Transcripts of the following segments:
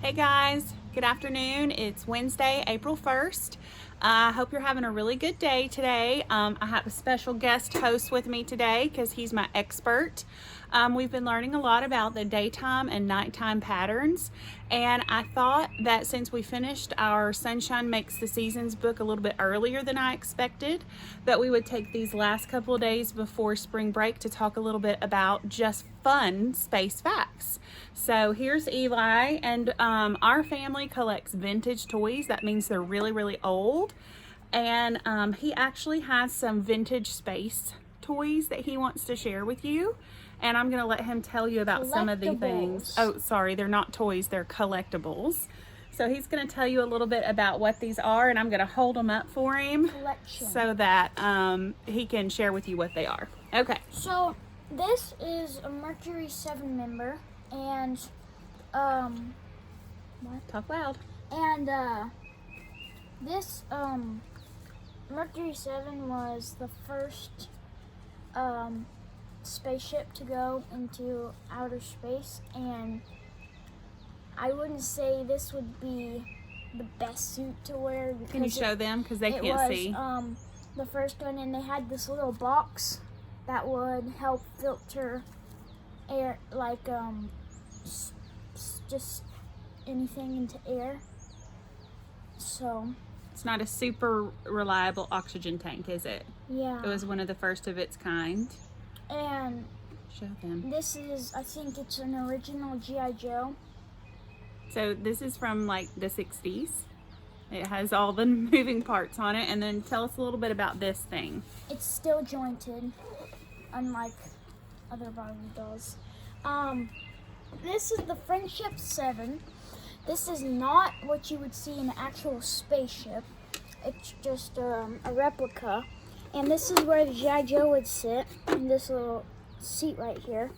Hey guys, good afternoon. It's Wednesday, April 1st. I hope you're having a really good day today. I have a special guest host with me today because he's my expert. We've been learning a lot about the daytime and nighttime patterns, and I thought that since we finished our Sunshine Makes the Seasons book a little bit earlier than I expected, that we would take these last couple of days before spring break to talk a little bit about just fun space facts. So here's Eli, and our family collects vintage toys. That means they're really, really old. And he actually has some vintage space toys that he wants to share with you. And I'm going to let him tell you about some of the things. Oh, sorry, they're not toys, they're collectibles. So he's going to tell you a little bit about what these are, and I'm going to hold them up for him so that he can share with you what they are. Okay. So this is a Mercury 7 member, and Talk loud. And this Mercury 7 was the first spaceship to go into outer space, and I wouldn't say this would be the best suit to wear because Can you show them because they can't see? It was the first one, and they had this little box that would help filter air, like just anything into air. So it's not a super reliable oxygen tank, is it? Yeah. It was one of the first of its kind. And show them. This is, I think it's an original G.I. Joe. So this is from like the 60s. It has all the moving parts on it. And then tell us a little bit about this thing. It's still jointed, unlike other Barbie dolls. This is the Friendship 7. This is not what you would see in an actual spaceship. It's just a replica. And this is where the G.I. Joe would sit, in this little seat right here.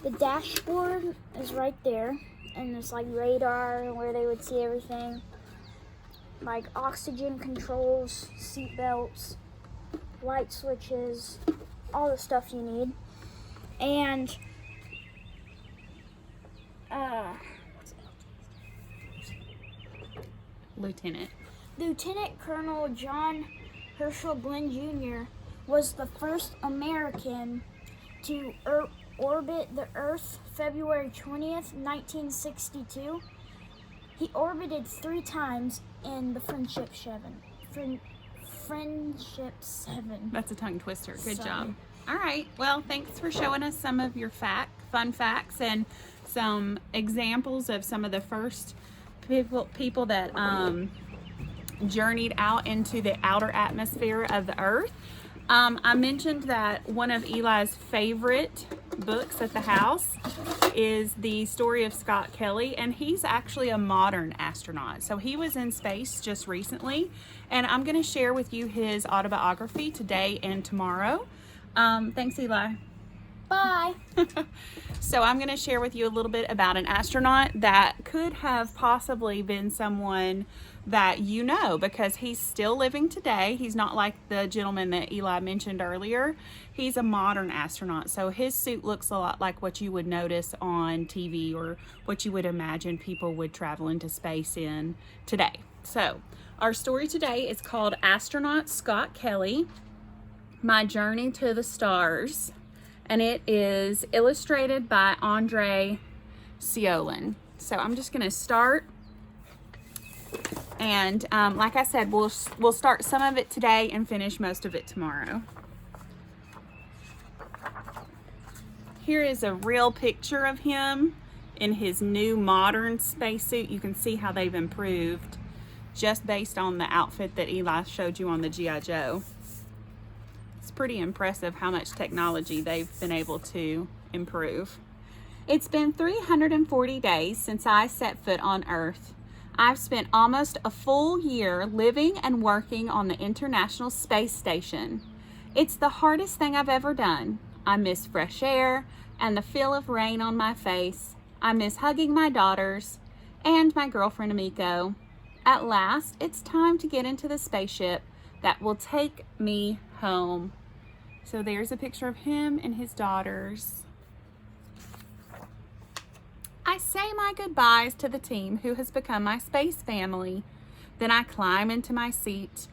The dashboard is right there, and there's like radar where they would see everything. Like oxygen controls, seat belts, light switches, all the stuff you need. And Lieutenant Colonel John Herschel Glenn Jr. was the first American to orbit the Earth February 20th, 1962. He orbited 3 times in the Friendship 7. Friendship 7. That's a tongue twister. Good job. All right. Well, thanks for showing us some of your fun facts and some examples of some of the first people that journeyed out into the outer atmosphere of the Earth. I mentioned that one of Eli's favorite books at the house is The Story of Scott Kelly, and he's actually a modern astronaut. So he was in space just recently, and I'm going to share with you his autobiography today and tomorrow. Thanks, Eli. Bye. So I'm going to share with you a little bit about an astronaut that could have possibly been someone that you know, because he's still living today. He's not like the gentleman that Eli mentioned earlier. He's a modern astronaut, so his suit looks a lot like what you would notice on TV or what you would imagine people would travel into space in today. So our story today is called Astronaut Scott Kelly, My Journey to the Stars, and it is illustrated by Andre Ciolin. So I'm just going to start. And like I said, we'll start some of it today and finish most of it tomorrow. Here is a real picture of him in his new modern spacesuit. You can see how they've improved just based on the outfit that Eli showed you on the G.I. Joe. It's pretty impressive how much technology they've been able to improve. It's been 340 days since I set foot on Earth. I've spent almost a full year living and working on the International Space Station. It's the hardest thing I've ever done. I miss fresh air and the feel of rain on my face. I miss hugging my daughters and my girlfriend Amiko. At last, it's time to get into the spaceship that will take me home. So there's a picture of him and his daughters. I say my goodbyes to the team who has become my space family. Then I climb into my seat.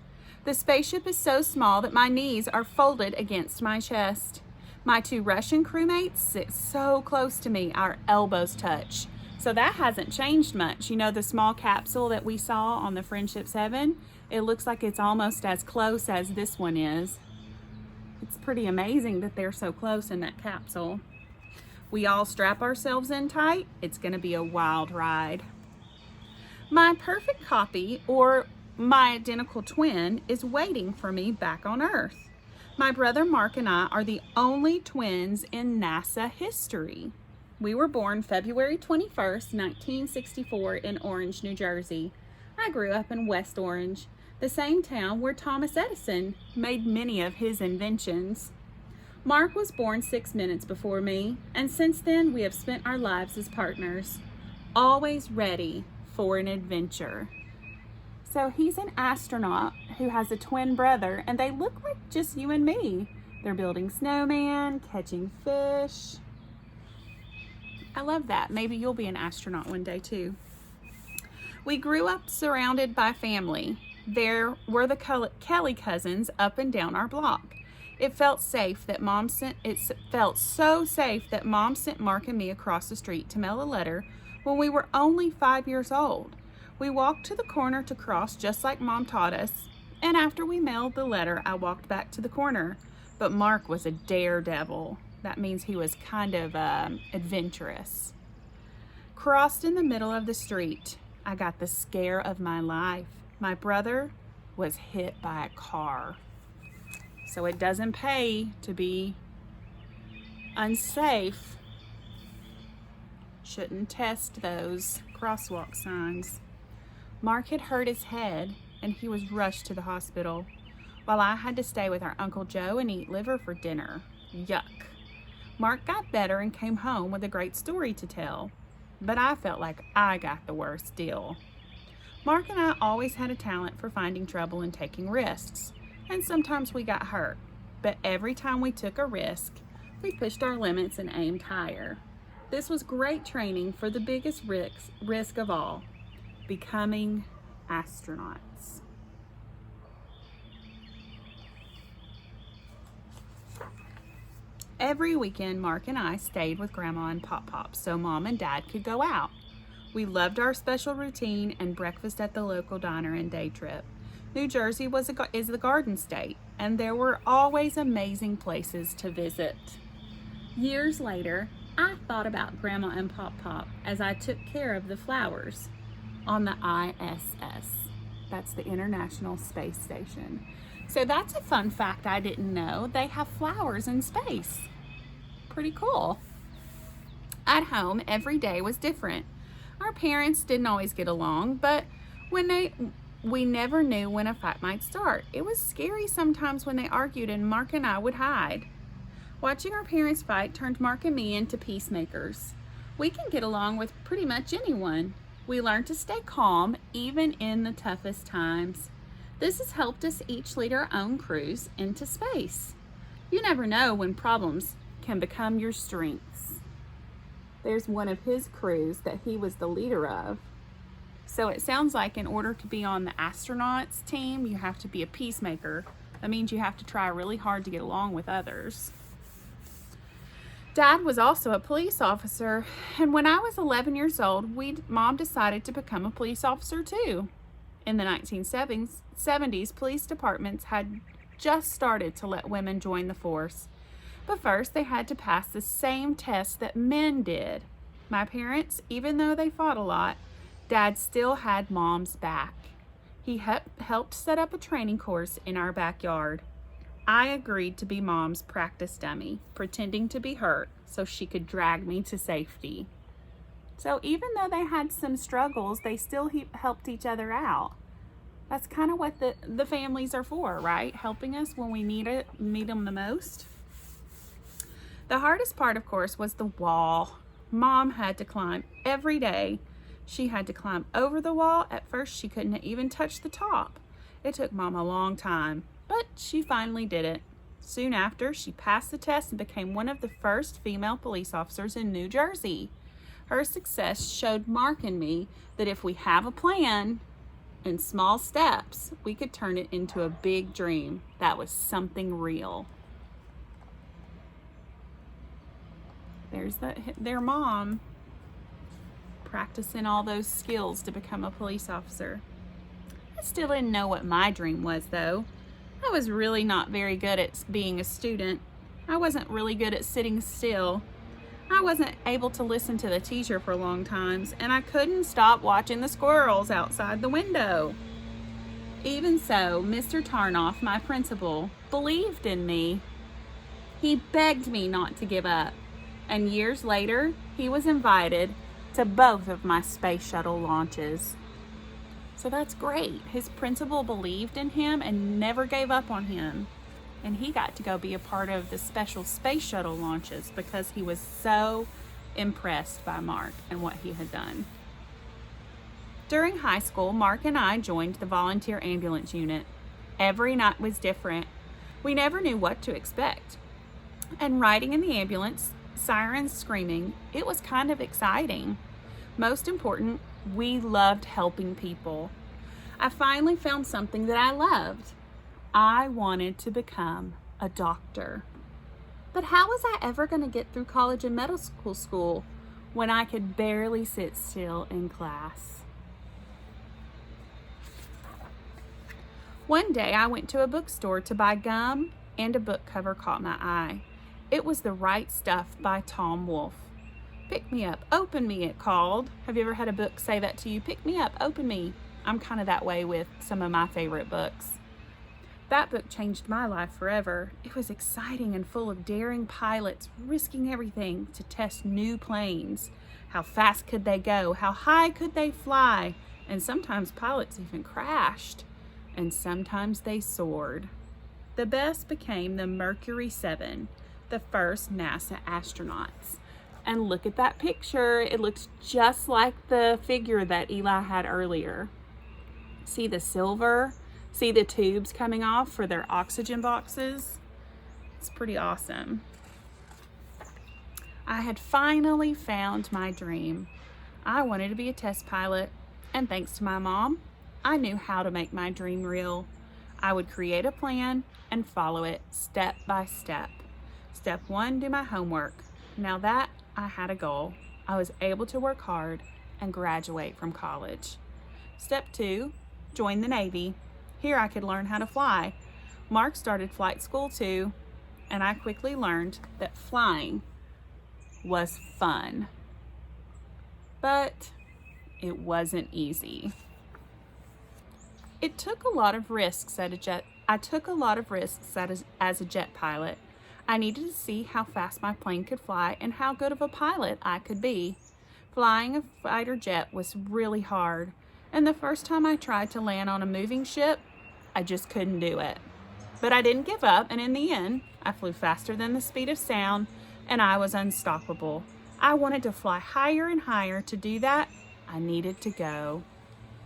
The spaceship is so small that my knees are folded against my chest. My 2 Russian crewmates sit so close to me, our elbows touch. So that hasn't changed much. You know, the small capsule that we saw on the Friendship 7, it looks like it's almost as close as this one is. It's pretty amazing that they're so close in that capsule. We all strap ourselves in tight. It's going to be a wild ride. My perfect copy, or my identical twin, is waiting for me back on Earth. My brother Mark and I are the only twins in NASA history. We were born February 21st, 1964 in Orange, New Jersey. I grew up in West Orange, the same town where Thomas Edison made many of his inventions. Mark was born 6 minutes before me, and since then we have spent our lives as partners, always ready for an adventure. So he's an astronaut who has a twin brother, and they look like just you and me. They're building snowman, catching fish. I love that. Maybe you'll be an astronaut one day too. We grew up surrounded by family. There were the Kelly cousins up and down our block. It felt so safe that Mom sent Mark and me across the street to mail a letter when we were only 5 years old. We walked to the corner to cross just like Mom taught us, and after we mailed the letter, I walked back to the corner. But Mark was a daredevil. That means he was kind of adventurous. Crossed in the middle of the street, I got the scare of my life. My brother was hit by a car. So it doesn't pay to be unsafe. Shouldn't test those crosswalk signs. Mark had hurt his head and he was rushed to the hospital, while I had to stay with our Uncle Joe and eat liver for dinner. Yuck. Mark got better and came home with a great story to tell, but I felt like I got the worst deal. Mark and I always had a talent for finding trouble and taking risks, and sometimes we got hurt, but every time we took a risk, we pushed our limits and aimed higher. This was great training for the biggest risk of all, becoming astronauts. Every weekend, Mark and I stayed with Grandma and Pop so Mom and Dad could go out. We loved our special routine and breakfast at the local diner and day trip. New Jersey is the Garden State, and there were always amazing places to visit. Years later, I thought about Grandma and Pop as I took care of the flowers on the ISS. That's the International Space Station. So that's a fun fact I didn't know. They have flowers in space. Pretty cool. At home, every day was different. Our parents didn't always get along, but we never knew when a fight might start. It was scary sometimes when they argued and Mark and I would hide. Watching our parents fight turned Mark and me into peacemakers. We can get along with pretty much anyone. We learned to stay calm even in the toughest times. This has helped us each lead our own crews into space. You never know when problems can become your strengths. There's one of his crews that he was the leader of. So it sounds like in order to be on the astronauts team, you have to be a peacemaker. That means you have to try really hard to get along with others. Dad was also a police officer, and when I was 11 years old, Mom decided to become a police officer too. In the 1970s, police departments had just started to let women join the force. But first, they had to pass the same test that men did. My parents, even though they fought a lot, Dad still had Mom's back. He helped set up a training course in our backyard. I agreed to be Mom's practice dummy, pretending to be hurt so she could drag me to safety. So even though they had some struggles, they still helped each other out. That's kind of what the families are for, right? Helping us when we need them the most. The hardest part, of course, was the wall. Mom had to climb every day. She had to climb over the wall. At first, she couldn't even touch the top. It took Mom a long time, but she finally did it. Soon after, she passed the test and became one of the first female police officers in New Jersey. Her success showed Mark and me that if we have a plan and small steps, we could turn it into a big dream that was something real. There's their mom practicing all those skills to become a police officer. I still didn't know what my dream was, though. I was really not very good at being a student. I wasn't really good at sitting still. I wasn't able to listen to the teacher for long times, and I couldn't stop watching the squirrels outside the window. Even so, Mr. Tarnoff, my principal, believed in me. He begged me not to give up, and years later, he was invited to both of my space shuttle launches. So that's great. His principal believed in him and never gave up on him. And he got to go be a part of the special space shuttle launches because he was so impressed by Mark and what he had done. During high school, Mark and I joined the volunteer ambulance unit. Every night was different. We never knew what to expect. And riding in the ambulance, sirens screaming, it was kind of exciting. Most important, we loved helping people. I finally found something that I loved. I wanted to become a doctor. But how was I ever going to get through college and medical school when I could barely sit still in class? One day I went to a bookstore to buy gum, and a book cover caught my eye. It was The Right Stuff by Tom Wolfe. Pick me up, open me, it called. Have you ever had a book say that to you? Pick me up, open me. I'm kind of that way with some of my favorite books. That book changed my life forever. It was exciting and full of daring pilots risking everything to test new planes. How fast could they go? How high could they fly? And sometimes pilots even crashed. And sometimes they soared. The best became the Mercury 7, the first NASA astronauts. And look at that picture. It looks just like the figure that Eli had earlier. See the silver? See the tubes coming off for their oxygen boxes? It's pretty awesome. I had finally found my dream. I wanted to be a test pilot, and thanks to my mom, I knew how to make my dream real. I would create a plan and follow it step by step. Step 1, do my homework. Now that I had a goal, I was able to work hard and graduate from college. Step 2, join the Navy. Here I could learn how to fly. Mark started flight school too, and I quickly learned that flying was fun. But it wasn't easy. It took a lot of risks as a jet pilot. I needed to see how fast my plane could fly and how good of a pilot I could be. Flying a fighter jet was really hard, and the first time I tried to land on a moving ship, I just couldn't do it. But I didn't give up, and in the end, I flew faster than the speed of sound, and I was unstoppable. I wanted to fly higher and higher. To do that, I needed to go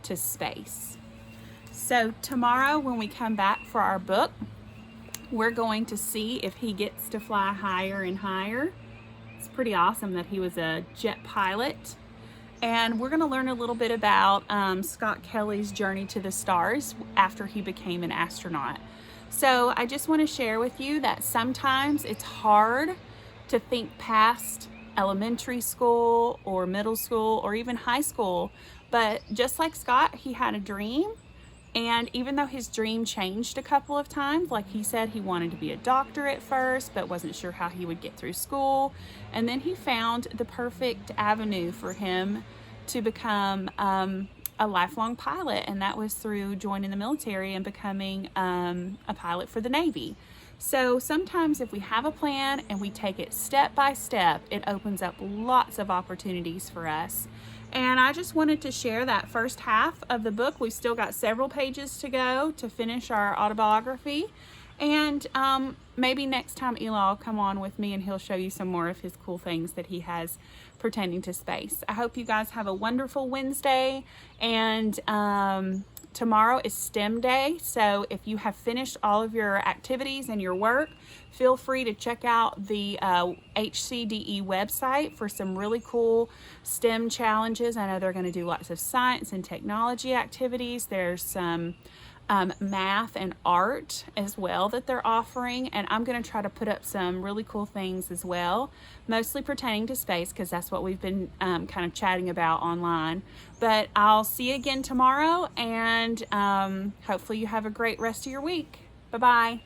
to space. So tomorrow when we come back for our book, we're going to see if he gets to fly higher and higher. It's pretty awesome that he was a jet pilot. And we're going to learn a little bit about Scott Kelly's journey to the stars after he became an astronaut. So I just want to share with you that sometimes it's hard to think past elementary school or middle school or even high school. But just like Scott, he had a dream. And even though his dream changed a couple of times, like he said he wanted to be a doctor at first, but wasn't sure how he would get through school. And then he found the perfect avenue for him to become a lifelong pilot. And that was through joining the military and becoming a pilot for the Navy. So sometimes if we have a plan and we take it step by step, it opens up lots of opportunities for us. And I just wanted to share that first half of the book. We've still got several pages to go to finish our autobiography. And maybe next time Eli will come on with me and he'll show you some more of his cool things that he has pertaining to space. I hope you guys have a wonderful Wednesday. And tomorrow is STEM Day, so if you have finished all of your activities and your work, feel free to check out the HCDE website for some really cool STEM challenges. I know they're going to do lots of science and technology activities. There's some math and art as well that they're offering, and I'm going to try to put up some really cool things as well, mostly pertaining to space because that's what we've been kind of chatting about online. But I'll see you again tomorrow, and hopefully you have a great rest of your week. Bye-bye.